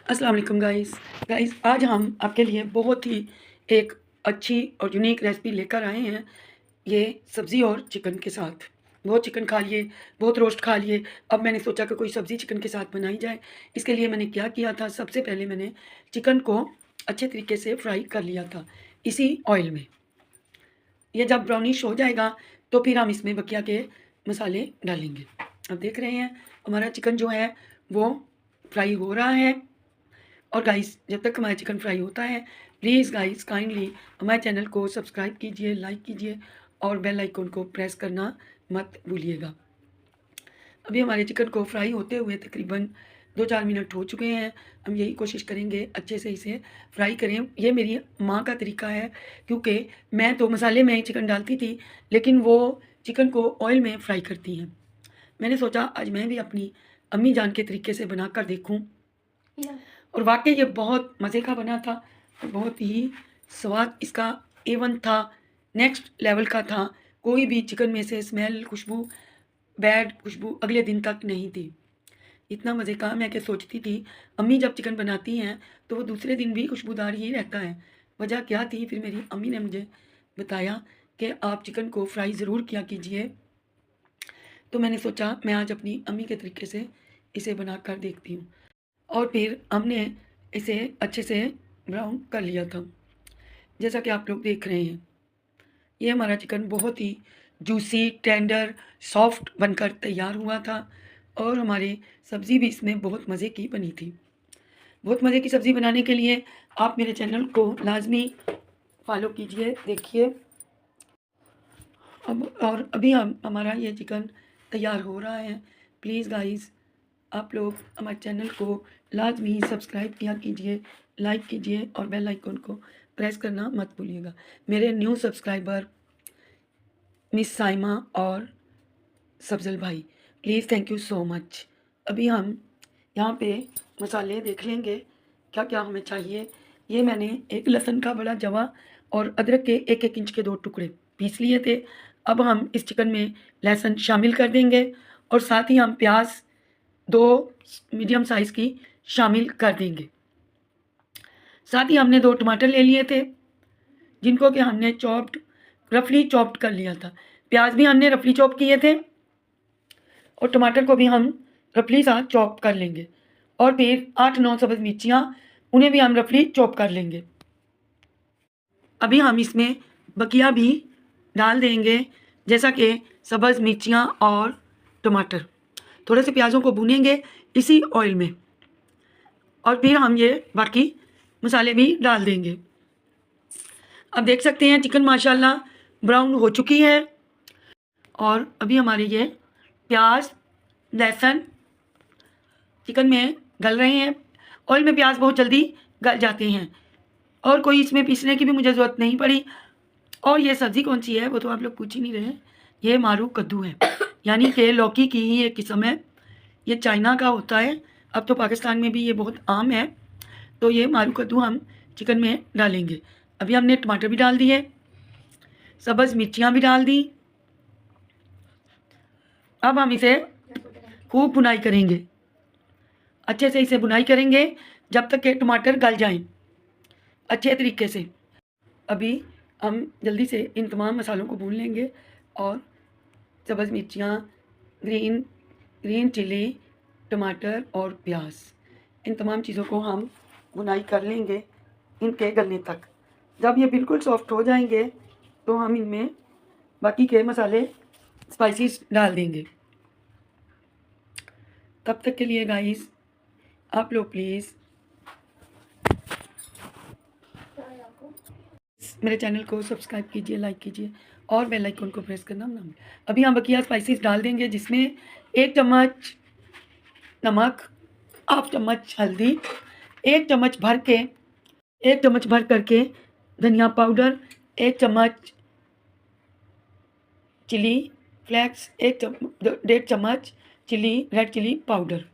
अस्सलाम वालेकुम गाइस आज हम आपके लिए बहुत ही एक अच्छी और यूनिक रेसिपी लेकर आए हैं। ये सब्ज़ी और चिकन के साथ। बहुत चिकन खा लिए, बहुत रोस्ट खा लिए। अब मैंने सोचा कि कोई सब्ज़ी चिकन के साथ बनाई जाए। इसके लिए मैंने क्या किया था, सबसे पहले मैंने चिकन को अच्छे तरीके से फ्राई कर लिया था इसी ऑयल में। ये जब ब्राउनिश हो जाएगा तो फिर हम इसमें बकिया के मसाले डालेंगे। अब देख रहे हैं हमारा चिकन जो है वो फ्राई हो रहा है। और गाइस जब तक हमारा चिकन फ्राई होता है, प्लीज़ गाइस काइंडली हमारे चैनल को सब्सक्राइब कीजिए, लाइक कीजिए और बेल आइकन को प्रेस करना मत भूलिएगा। अभी हमारे चिकन को फ्राई होते हुए तकरीबन 2-4 मिनट हो चुके हैं। हम यही कोशिश करेंगे अच्छे से इसे फ्राई करें। ये मेरी माँ का तरीका है, क्योंकि मैं तो मसाले में ही चिकन डालती थी, लेकिन वो चिकन को ऑयल में फ्राई करती हैं। मैंने सोचा आज मैं भी अपनी अम्मी जान के तरीके से बनाकर देखूं, और वाक़ई ये बहुत मज़े का बना था। बहुत ही स्वाद इसका A1 था, नेक्स्ट लेवल का था। कोई भी चिकन में से स्मेल, खुशबू, बैड खुशबू अगले दिन तक नहीं थी। इतना मज़े का मैं क्या सोचती थी, अम्मी जब चिकन बनाती हैं तो वो दूसरे दिन भी खुशबूदार ही रहता है। वजह क्या थी, फिर मेरी अम्मी ने मुझे बताया कि आप चिकन को फ्राई ज़रूर किया कीजिए। तो मैंने सोचा मैं आज अपनी अम्मी के तरीके से इसे बनाकर देखती हूँ। और फिर हमने इसे अच्छे से ब्राउन कर लिया था, जैसा कि आप लोग देख रहे हैं। ये हमारा चिकन बहुत ही जूसी, टेंडर, सॉफ्ट बनकर तैयार हुआ था, और हमारी सब्ज़ी भी इसमें बहुत मज़े की बनी थी। बहुत मज़े की सब्ज़ी बनाने के लिए आप मेरे चैनल को लाजमी फॉलो कीजिए। देखिए अब, और अभी हमारा ये चिकन तैयार हो रहा है। प्लीज़ गाइस आप लोग हमारे चैनल को लाजमी सब्सक्राइब किया कीजिए, लाइक कीजिए और बेल आइकन को प्रेस करना मत भूलिएगा। मेरे न्यू सब्सक्राइबर मिस साइमा और सफजल भाई, please thank you so much. अभी हम यहाँ पे मसाले देख लेंगे क्या क्या हमें चाहिए। ये मैंने एक लहसुन का बड़ा जवा और अदरक के 1-1 इंच के 2 टुकड़े पीस लिए थे। अब हम इस चिकन में लहसुन शामिल कर देंगे, और साथ ही हम प्याज 2 मीडियम साइज़ की शामिल कर देंगे। साथ ही हमने 2 टमाटर ले लिए थे, जिनको कि हमने रफली चॉप्ड कर लिया था। प्याज भी हमने रफली चॉप किए थे, और टमाटर को भी हम रफली सा चॉप कर लेंगे। और फिर 8-9 सब्ज़ मिर्चियाँ, उन्हें भी हम रफली चॉप कर लेंगे। अभी हम इसमें बकिया भी डाल देंगे, जैसा कि सब्ज़ मिर्चियाँ और टमाटर। थोड़े से प्याज़ों को भूनेंगे इसी ऑयल में, और फिर हम ये बाकी मसाले भी डाल देंगे। अब देख सकते हैं चिकन माशाल्लाह ब्राउन हो चुकी है, और अभी हमारे ये प्याज, लहसुन चिकन में गल रहे हैं। ऑयल में प्याज बहुत जल्दी गल जाते हैं, और कोई इसमें पीसने की भी मुझे ज़रूरत नहीं पड़ी। और ये सब्ज़ी कौन सी है वो तो आप लोग पूछ ही नहीं रहे। ये मारू कद्दू है, यानी कि लौकी की ही एक किस्म है। ये चाइना का होता है, अब तो पाकिस्तान में भी ये बहुत आम है। तो ये मारू कद्दू हम चिकन में डालेंगे। अभी हमने टमाटर भी डाल दिए, सब्ज़ मिर्चियाँ भी डाल दी। अब हम इसे खूब भुनाई करेंगे, अच्छे से इसे भुनाई करेंगे जब तक कि टमाटर गल जाएं अच्छे तरीके से। अभी हम जल्दी से इन तमाम मसालों को भून लेंगे, और सब्ज़ मिर्चियाँ, ग्रीन चिली, टमाटर और प्याज, इन तमाम चीज़ों को हम भुनाई कर लेंगे इनके गलने तक। जब ये बिल्कुल सॉफ्ट हो जाएंगे तो हम इनमें बाकी के मसाले, स्पाइसेस डाल देंगे। तब तक के लिए गाइस आप लोग प्लीज़ मेरे चैनल को सब्सक्राइब कीजिए, लाइक कीजिए और बेल आइकन को प्रेस करना ना भूलें। अभी हम बकिया स्पाइसेस डाल देंगे, जिसमें 1 चम्मच नमक, हाफ चम्मच हल्दी, 1 चम्मच भर करके धनिया पाउडर, 1 चम्मच चिली फ्लेक्स, 1.5 चम्मच रेड चिली पाउडर।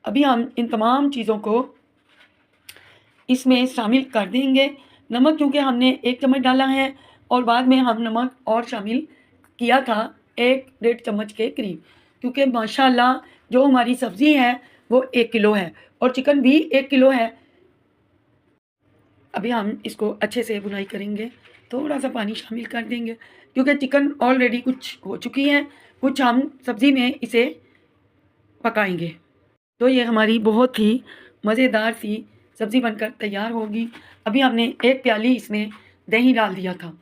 अभी हम इन तमाम चीज़ों को इसमें शामिल कर देंगे। नमक क्योंकि हमने 1 चम्मच डाला है, और बाद में हम नमक और शामिल किया था 1-1.5 चम्मच के करीब, क्योंकि माशाल्लाह जो हमारी सब्ज़ी है वो 1 किलो है, और चिकन भी 1 किलो है। अभी हम इसको अच्छे से भुनाई करेंगे, थोड़ा-सा पानी शामिल कर देंगे क्योंकि चिकन ऑलरेडी कुछ हो चुकी है, कुछ हम सब्ज़ी में इसे पकाएँगे। तो ये हमारी बहुत ही मज़ेदार सी सब्ज़ी बनकर तैयार होगी। अभी हमने 1 प्याली इसमें दही डाल दिया था।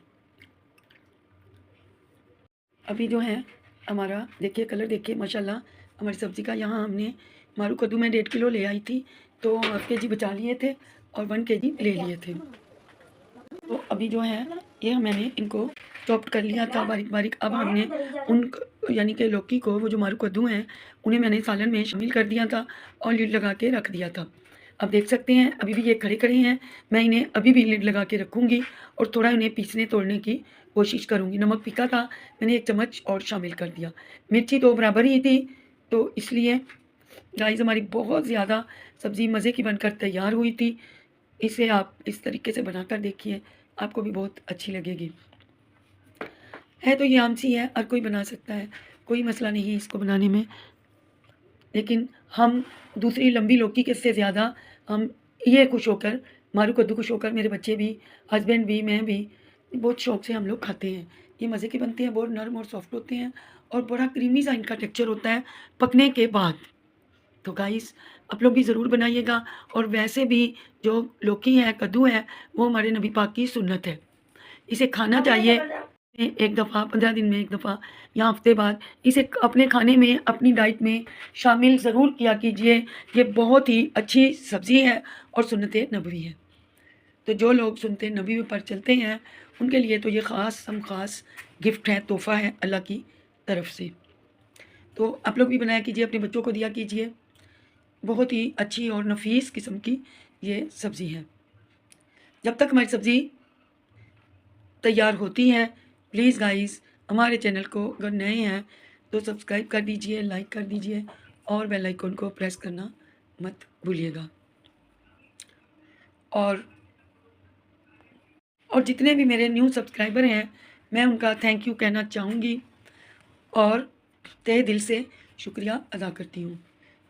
अभी जो है हमारा देखिए कलर देखिए माशाल्लाह हमारी सब्ज़ी का। यहाँ हमने मारू कद्दू मैं 1.5 किलो ले आई थी, तो हाफ़ केजी बचा लिए थे और 1 केजी ले लिए थे। तो अभी जो है ये मैंने इनको चॉप्ड कर लिया था बारीक-बारीक। अब हमने उन यानी कि लौकी को, वो जो मारू कद्दू हैं, उन्हें मैंने सालन में शामिल कर दिया था और लिड लगा के रख दिया था। अब देख सकते हैं अभी भी ये खड़े-खड़े हैं। मैं इन्हें अभी भी लिड लगा के रखूँगी और थोड़ा इन्हें पीसने तोड़ने की कोशिश करूँगी। नमक फीका था, मैंने 1 चम्मच और शामिल कर दिया। मिर्ची तो बराबर ही थी, तो इसलिए गाइस हमारी बहुत ज़्यादा सब्ज़ी मज़े की बनकर तैयार हुई थी। इसे आप इस तरीके से बनाकर देखिए, आपको भी बहुत अच्छी लगेगी। है तो ये आम सी है, हर कोई बना सकता है, कोई मसला नहीं है इसको बनाने में। लेकिन हम दूसरी लंबी लौकी के से ज़्यादा हम ये खुश होकर, मारू कद्दू खुश होकर, मेरे बच्चे भी, हस्बैंड भी, मैं भी, बहुत शौक से हम लोग खाते हैं। ये मज़े के बनते हैं, बहुत नरम और सॉफ्ट होते हैं और बड़ा क्रीमी सा इनका टेक्सचर होता है पकने के बाद। तो गाइस आप लोग भी ज़रूर बनाइएगा। और वैसे भी जो लौकी है, कद्दू है, वो हमारे नबी पाक की सुन्नत है। इसे खाना चाहिए 1 दफ़ा, 15 दिन में 1 दफ़ा या हफ़्ते बाद इसे अपने खाने में, अपनी डाइट में शामिल ज़रूर किया कीजिए। ये बहुत ही अच्छी सब्ज़ी है और सुन्नत नबवी है। तो जो लोग सुन्नत नबवी पर चलते हैं, उनके लिए तो ये ख़ास गिफ्ट है, तोहफ़ा है अल्लाह की तरफ से। तो आप लोग भी बनाया कीजिए, अपने बच्चों को दिया कीजिए। बहुत ही अच्छी और नफ़ीस किस्म की ये सब्ज़ी है। जब तक हमारी सब्ज़ी तैयार होती है, प्लीज़ गाइस हमारे चैनल को अगर नए हैं तो सब्सक्राइब कर दीजिए, लाइक कर दीजिए और बेल आइकन को प्रेस करना मत भूलिएगा। और जितने भी मेरे न्यू सब्सक्राइबर हैं, मैं उनका थैंक यू कहना चाहूँगी और तहे दिल से शुक्रिया अदा करती हूँ।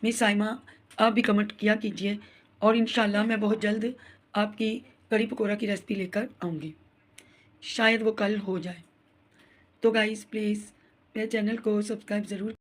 मिस साइमा, आप भी कमेंट किया कीजिए और इंशाल्लाह मैं बहुत जल्द आपकी कढ़ी पकौड़ा की रेसिपी लेकर आऊँगी। शायद वो कल हो जाए। तो गाइस प्लीज़ मेरे चैनल को सब्सक्राइब ज़रूर